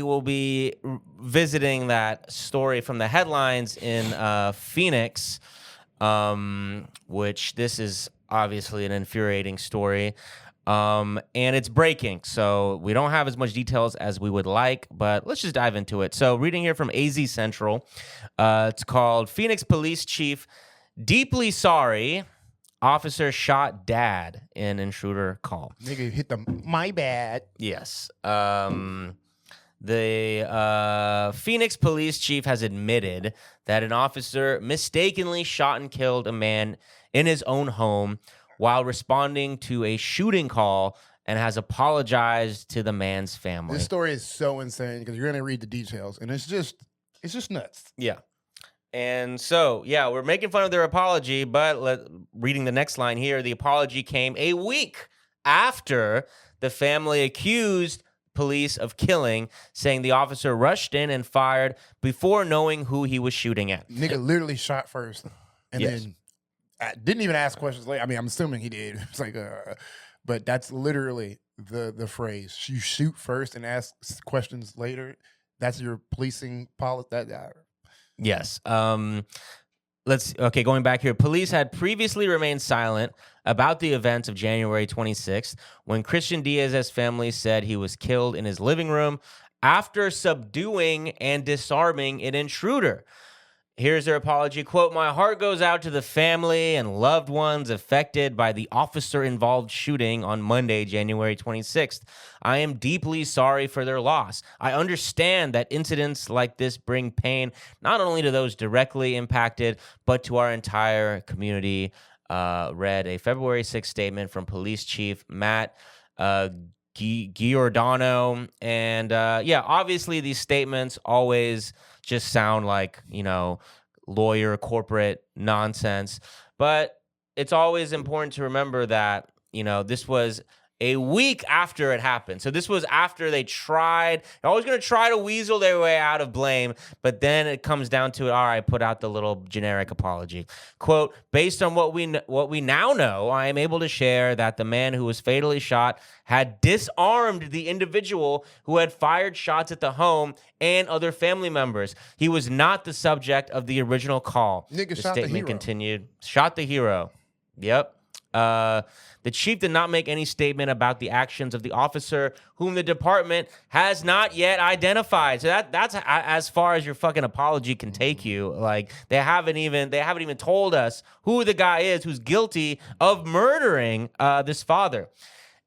We will be visiting that story from the headlines in Phoenix, which this is obviously an infuriating story. And it's breaking, so we don't have as much details as we would like, but let's just dive into it. So reading here from AZ Central, it's called Phoenix Police Chief Deeply Sorry, Officer Shot Dad in Intruder Call. Nigga hit the my bad. Yes. The Phoenix police chief has admitted that an officer mistakenly shot and killed a man in his own home while responding to a shooting call and has apologized to the man's family. This story is so insane because you're gonna read the details, and it's just nuts. Yeah. And so, yeah, we're making fun of their apology, but reading the next line here, the apology came a week after the family accused police of killing, saying the officer rushed in and fired before knowing who he was shooting at. Nigga literally shot first, and Yes. then didn't even ask questions later. I mean, I'm assuming he did. It's like, but that's literally the phrase. You shoot first and ask questions later. That's your policing policy. Yes. Going back here. Police had previously remained silent about the events of January 26th when Christian Diaz's family said he was killed in his living room after subduing and disarming an intruder. Here's their apology. Quote, "My heart goes out to the family and loved ones affected by the officer-involved shooting on Monday, January 26th. I am deeply sorry for their loss. I understand that incidents like this bring pain not only to those directly impacted, but to our entire community," read a February 6th statement from Police Chief Matt Giordano. And obviously these statements always just sound like, lawyer, corporate nonsense. But it's always important to remember that, this was a week after it happened. So this was after they tried. They're always going to try to weasel their way out of blame, but then it comes down to, all right, put out the little generic apology. Quote, "Based on what we now know, I am able to share that the man who was fatally shot had disarmed the individual who had fired shots at the home and other family members. He was not the subject of the original call." Nigga The shot the statement hero. continued. Shot the hero. Yep. The chief did not make any statement about the actions of the officer, whom the department has not yet identified. So that's as far as your fucking apology can take you. Like they haven't even told us who the guy is who's guilty of murdering this father.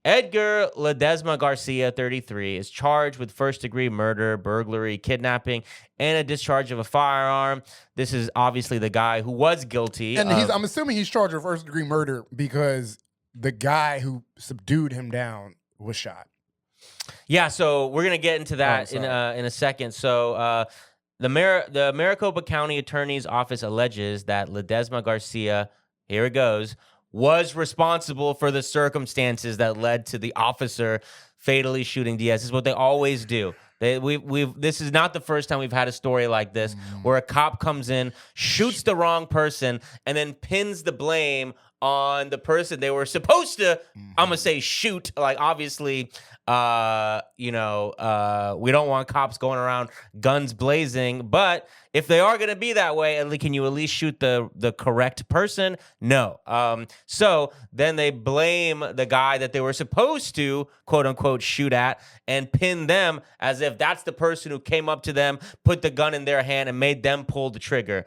Edgar Ledesma Garcia, 33, is charged with first-degree murder, burglary, kidnapping, and a discharge of a firearm. This is obviously the guy who was guilty. And I'm assuming he's charged with first-degree murder because the guy who subdued him down was shot. Yeah, so we're gonna get into that in a second. So the Maricopa County Attorney's Office alleges that Ledesma Garcia, here it goes, was responsible for the circumstances that led to the officer fatally shooting Diaz. This is what they always do. This is not the first time we've had a story like this where a cop comes in, shoots the wrong person, and then pins the blame on the person they were supposed to, I'm gonna say, shoot. Like, obviously, we don't want cops going around guns blazing, but if they are gonna be that way, can you at least shoot the correct person? No. So then they blame the guy that they were supposed to, quote unquote, shoot at, and pin them as if that's the person who came up to them, put the gun in their hand, and made them pull the trigger.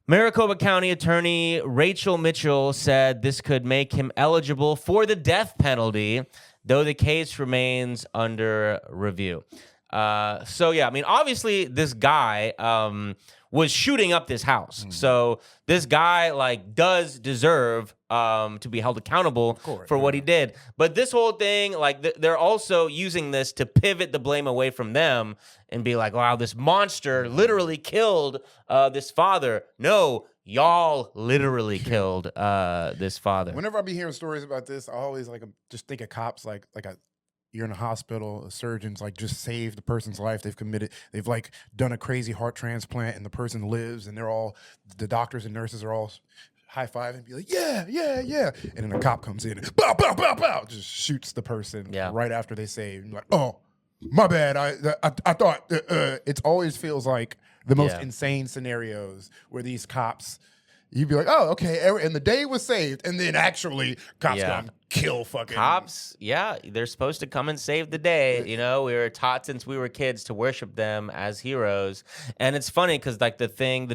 Maricopa County Attorney Rachel Mitchell said this could make him eligible for the death penalty, though the case remains under review. Obviously this guy was shooting up this house. So this guy does deserve to be held accountable for what he did. But this whole thing, they're also using this to pivot the blame away from them and be like, wow, this monster literally killed this father. No, y'all literally killed this father. Whenever I be hearing stories about this, I always just think of cops you're in a hospital, a surgeon's just saved the person's life. They've done a crazy heart transplant and the person lives and the doctors and nurses are all high five and be like, yeah, yeah, yeah. And then a cop comes in and bow, bow, bow, bow, just shoots the person right after they save. And like, oh, my bad. I thought it always feels like the most insane scenarios where these cops, you'd be like, oh, okay, and the day was saved, and then actually cops come kill fucking cops. Yeah, they're supposed to come and save the day. You know, we were taught since we were kids to worship them as heroes, and it's funny because like the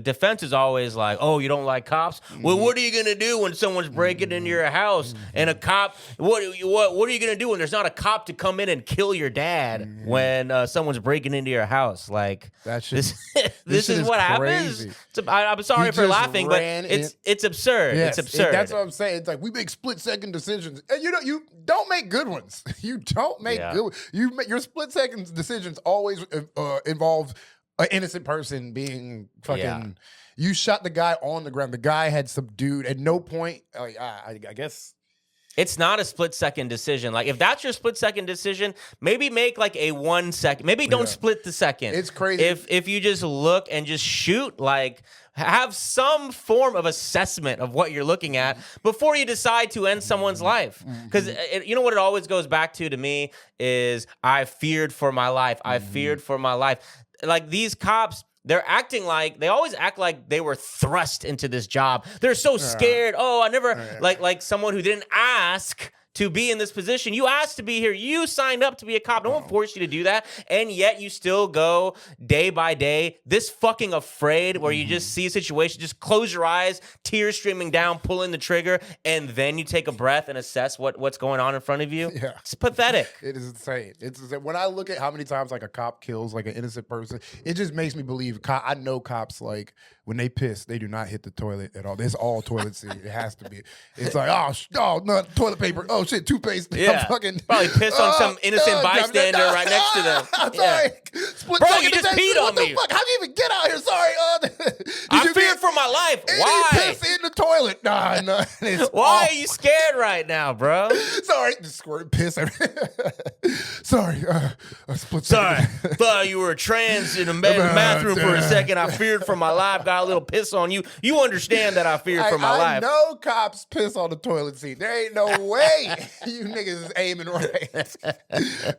defense is always like, oh, you don't like cops? Well, what are you gonna do when someone's breaking into your house and a cop? What are you gonna do when there's not a cop to come in and kill your dad when someone's breaking into your house? Like this is what happens. I'm sorry for laughing, but it's absurd. Yes, it's absurd. That's what I'm saying. It's like we make split-second decisions, and you don't make good ones. You don't make good. Your split-second decisions always involve an innocent person being fucking. Yeah. You shot the guy on the ground. The guy had subdued. At no point, I guess. It's not a split-second decision. Like, if that's your split-second decision, maybe make like a 1 second. Maybe don't split the second. It's crazy. If you just look and just shoot, like, have some form of assessment of what you're looking at before you decide to end someone's life. Because you know what it always goes back to me is I feared for my life. I feared for my life. Like, these cops, they always act like they were thrust into this job. They're so scared. Oh, I never, like someone who didn't ask to be in this position. You asked to be here. You signed up to be a cop. No one forced you to do that. And yet you still go day by day, this fucking afraid where you just see a situation, just close your eyes, tears streaming down, pulling the trigger, and then you take a breath and assess what's going on in front of you. Yeah. It's pathetic. It is insane. It's insane. When I look at how many times like a cop kills like an innocent person, it just makes me believe. I know cops, like, when they piss, they do not hit the toilet at all. It's all toilet seat. It has to be. It's like, oh, no, toilet paper. Oh, shit, toothpaste. Yeah. Fucking, probably piss on some innocent bystander right next to them. Sorry. Bro, you just peed on me. Fuck? How'd you even get out here? Sorry. I feared for my life. Why? Piss in the toilet. Nah. Why are you scared right now, bro? Sorry. Just squirt piss everywhere. Sorry. Sorry. Thought you were trans in the bathroom for a second. I feared for my life. Got a little piss on you. You understand that I feared for my life. I know cops piss on the toilet seat. There ain't no way you niggas is aiming right.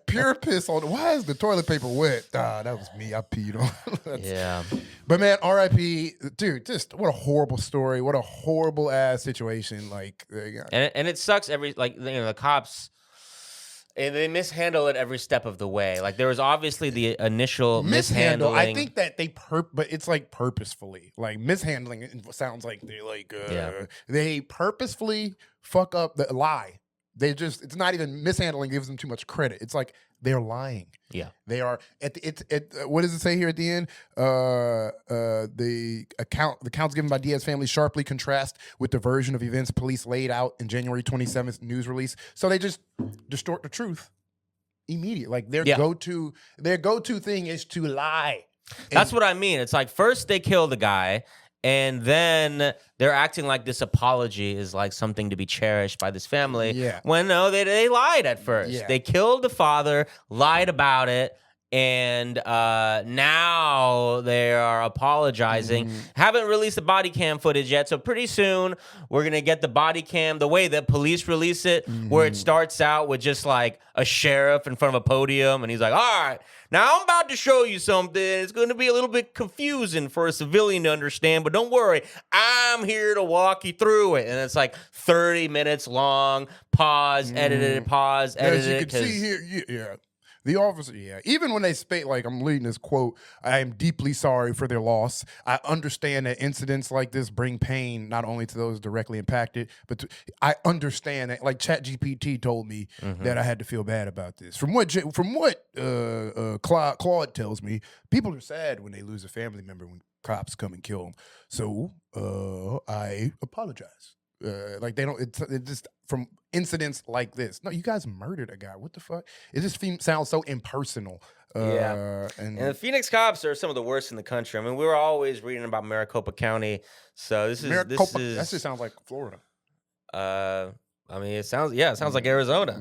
Pure piss on. Why is the toilet paper wet? That was me. I peed on. Yeah. But man, R.I.P. Dude, just what a horrible story. What a horrible ass situation. Like, and it sucks. The cops. And they mishandle it every step of the way. Like, there was obviously the initial mishandling. I think that but it's like purposefully. Like, mishandling sounds like they purposefully fuck up the lie. It's not even mishandling gives them too much credit. It's like they're lying. Yeah. They are what does it say here at the end? The accounts given by Diaz family sharply contrast with the version of events police laid out in January 27th news release. So they just distort the truth immediately. Like their go-to thing is to lie. That's what I mean. It's like first they kill the guy, and then they're acting like this apology is like something to be cherished by this family. Yeah. When no, they lied at first. Yeah. They killed the father, lied about it, and now they are apologizing. Haven't released the body cam footage yet, so pretty soon we're gonna get the body cam the way that police release it, where it starts out with just like a sheriff in front of a podium, and he's like, "All right, now I'm about to show you something. It's going to be a little bit confusing for a civilian to understand, but don't worry, I'm here to walk you through it." And it's like 30 minutes long. Pause, edited, pause, edited. As you can see here, the officer, even when they state, like, I'm reading this quote, I am deeply sorry for their loss. I understand that incidents like this bring pain not only to those directly impacted, but I understand that, like ChatGPT told me that I had to feel bad about this. From what Claude tells me, people are sad when they lose a family member when cops come and kill them. So I apologize. Like they don't. It's just from incidents like this. No, you guys murdered a guy. What the fuck? It just sounds so impersonal. And the Phoenix cops are some of the worst in the country. I mean, we were always reading about Maricopa County. So that just sounds like Florida. I mean, it sounds like Arizona.